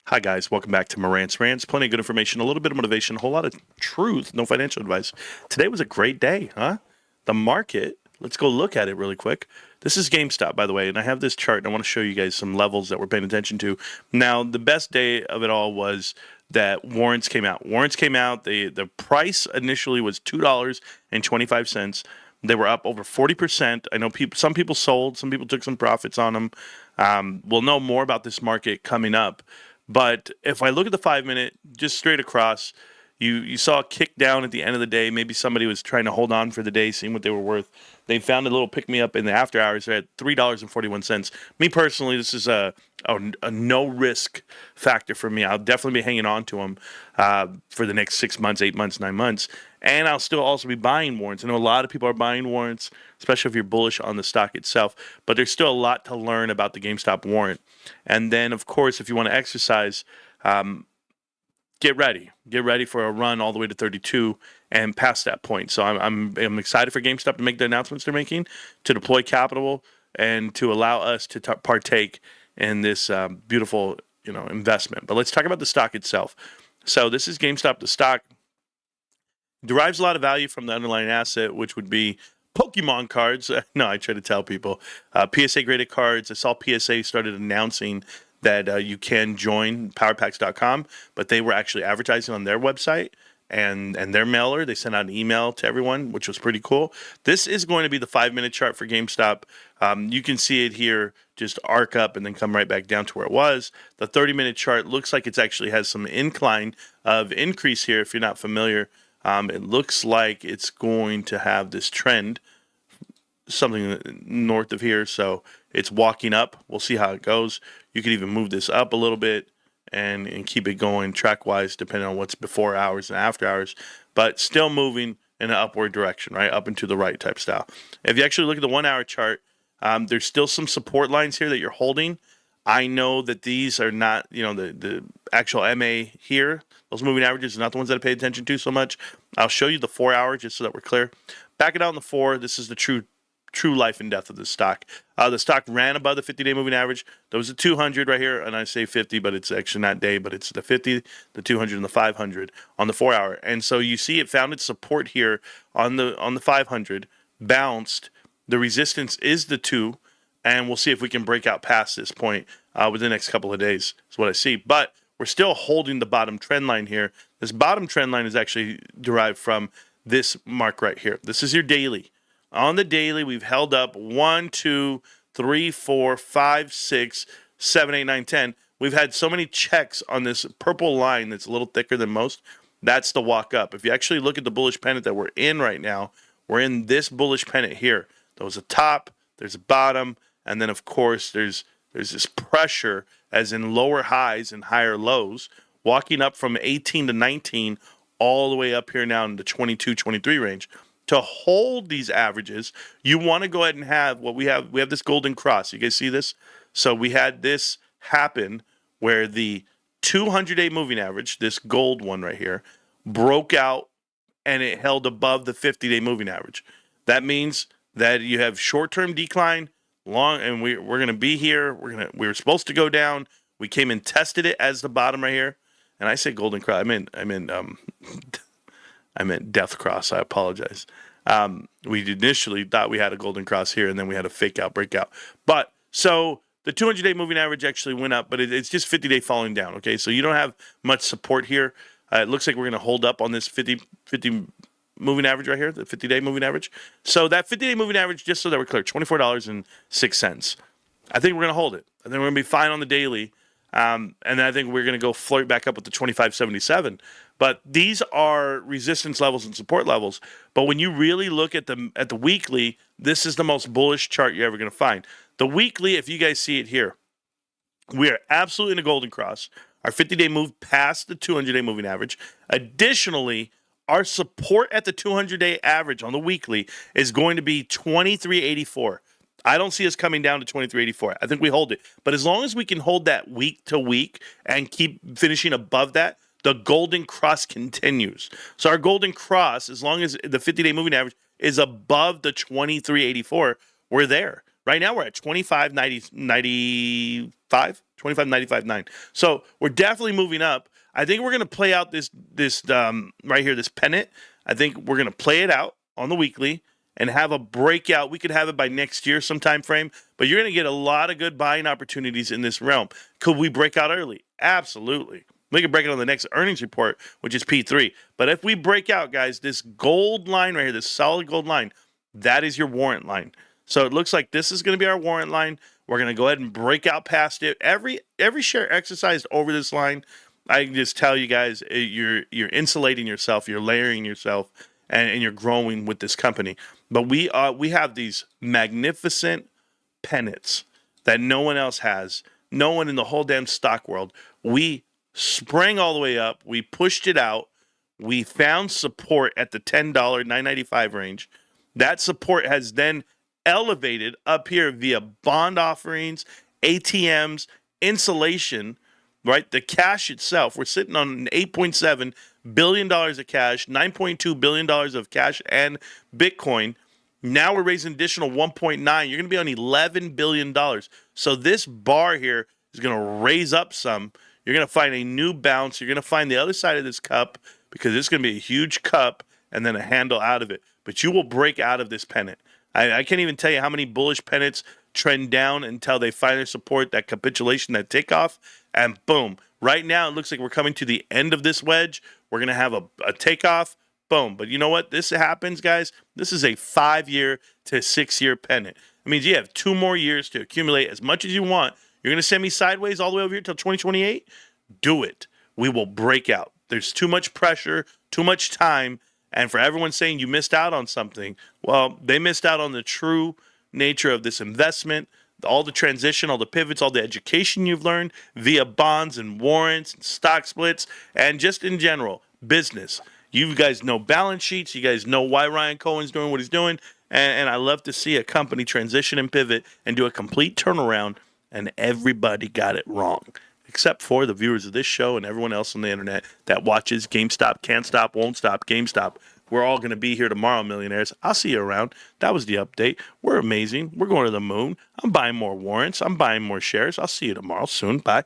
Hi, guys. Welcome back to Marantz. Rantz. Plenty of good information, a little bit of motivation, a whole lot of truth, no financial advice. Today was a great day, huh? The market, let's go look at it really quick. This is GameStop, by the way, and I have this chart, and I want to show you guys some levels that we're paying attention to. Now, the best day of it all was that warrants came out. Warrants came out. The price initially was $2.25. They were up over 40%. I know some people sold, some people took some profits on them. We'll know more about this market coming up. But if I look at the 5 minute, just straight across, you saw a kick down at the end of the day. Maybe somebody was trying to hold on for the day, seeing what they were worth. They found a little pick me up in the after hours. They're at $3.41. Me personally, this is a no risk factor for me. I'll definitely be hanging on to them for the next 6 months, 8 months, 9 months. And I'll still also be buying warrants. I know a lot of people are buying warrants, especially if you're bullish on the stock itself. But there's still a lot to learn about the GameStop warrant. And then, of course, if you want to exercise, get ready. Get ready for a run all the way to 32 and past that point. So I'm excited for GameStop to make the announcements they're making, to deploy capital, and to allow us to partake in this beautiful investment. But let's talk about the stock itself. So this is GameStop. The stock derives a lot of value from the underlying asset, which would be Pokemon cards. No, I try to tell people PSA graded cards. I saw PSA started announcing that you can join powerpacks.com, but they were actually advertising on their website and their mailer. They sent out an email to everyone, which was pretty cool. This is going to be the 5 minute chart for GameStop. You can see it here just arc up and then come right back down to where it was. The 30 minute chart looks like it actually has some incline of increase here. If you're not familiar, it looks like it's going to have this trend, something north of here. So it's walking up. We'll see how it goes. You can even move this up a little bit and keep it going track-wise, depending on what's before hours and after hours, but still moving in an upward direction, right? Up and to the right type style. If you actually look at the 1 hour chart, there's still some support lines here that you're holding. I know that these are not, the actual MA here. Those moving averages are not the ones that I pay attention to so much. I'll show you the 4 hour just so that we're clear. Back it out in the 4. This is the true life and death of the stock. The stock ran above the 50-day moving average. There was a 200 right here, and I say 50, but it's actually not day, but it's the 50, the 200, and the 500 on the 4 hour. And so you see it found its support here on the 500, bounced. The resistance is the 2, and we'll see if we can break out past this point within the next couple of days, is what I see. But we're still holding the bottom trend line here. This bottom trend line is actually derived from this mark right here. This is your daily. On the daily, we've held up 1, 2, 3, 4, 5, 6, 7, 8, 9, 10. We've had so many checks on this purple line that's a little thicker than most. That's the walk up. If you actually look at the bullish pennant that we're in right now, we're in this bullish pennant here. There was a top, there's a bottom, and then, of course, there's this pressure, as in lower highs and higher lows, walking up from 18 to 19 all the way up here now in the 22, 23 range. To hold these averages, you want to go ahead and have what we have. We have this golden cross. You guys see this? So we had this happen where the 200-day moving average, this gold one right here, broke out and it held above the 50-day moving average. That means that you have short-term decline, long, and we're going to be here. We were supposed to go down. We came and tested it as the bottom right here. And I say golden cross. I meant death cross. I apologize. We initially thought we had a golden cross here, and then we had a fake out breakout. But so the 200-day moving average actually went up, but it's just 50-day falling down. Okay, so you don't have much support here. It looks like we're going to hold up on this 50 moving average right here, the 50-day moving average. So that 50-day moving average, just so that we're clear, $24.06. I think we're going to hold it. I think we're going to be fine on the daily. And then I think we're going to go flirt back up with the 25.77. But these are resistance levels and support levels. But when you really look at the weekly, this is the most bullish chart you're ever going to find. The weekly, if you guys see it here, we are absolutely in a golden cross. Our 50-day move past the 200-day moving average. Additionally, our support at the 200-day average on the weekly is going to be 23.84. I don't see us coming down to 23.84. I think we hold it. But as long as we can hold that week to week and keep finishing above that, the golden cross continues. So our golden cross, as long as the 50-day moving average is above the 23.84, we're there. Right now we're at 25.95, 25.95.9. So we're definitely moving up. I think we're going to play out this right here, this pennant. I think we're going to play it out on the weekly and have a breakout. We could have it by next year, some time frame, but you're going to get a lot of good buying opportunities in this realm. Could we break out early? Absolutely. We can break it on the next earnings report, which is P3. But if we break out, guys, this gold line right here, this solid gold line, that is your warrant line. So it looks like this is going to be our warrant line. We're going to go ahead and break out past it. Every share exercised over this line, I can just tell you guys, you're insulating yourself, you're layering yourself, and you're growing with this company. But we have these magnificent pennants that no one else has. No one in the whole damn stock world. We sprang all the way up. We pushed it out. We found support at the $10, $9.95 range. That support has then elevated up here via bond offerings, ATMs, insulation, right? The cash itself, we're sitting on $8.7 billion of cash, $9.2 billion of cash and Bitcoin. Now we're raising additional 1.9. You're going to be on $11 billion. So this bar here is going to raise up some. You're going to find a new bounce. You're going to find the other side of this cup because it's going to be a huge cup and then a handle out of it. But you will break out of this pennant. I can't even tell you how many bullish pennants trend down until they find their support, that capitulation, that takeoff, and boom. Right now, it looks like we're coming to the end of this wedge. We're going to have a takeoff, boom. But you know what? This happens, guys. This is a 5-year to 6-year pennant. It means you have 2 more years to accumulate as much as you want. You're going to send me sideways all the way over here till 2028? Do it. We will break out. There's too much pressure, too much time. And for everyone saying you missed out on something, well, they missed out on the true nature of this investment, all the transition, all the pivots, all the education you've learned via bonds and warrants and stock splits, and just in general, business. You guys know balance sheets. You guys know why Ryan Cohen's doing what he's doing. And I love to see a company transition and pivot and do a complete turnaround, and everybody got it wrong. Except for the viewers of this show and everyone else on the internet that watches GameStop, can't stop, won't stop, GameStop. We're all going to be here tomorrow, millionaires. I'll see you around. That was the update. We're amazing. We're going to the moon. I'm buying more warrants. I'm buying more shares. I'll see you tomorrow soon. Bye.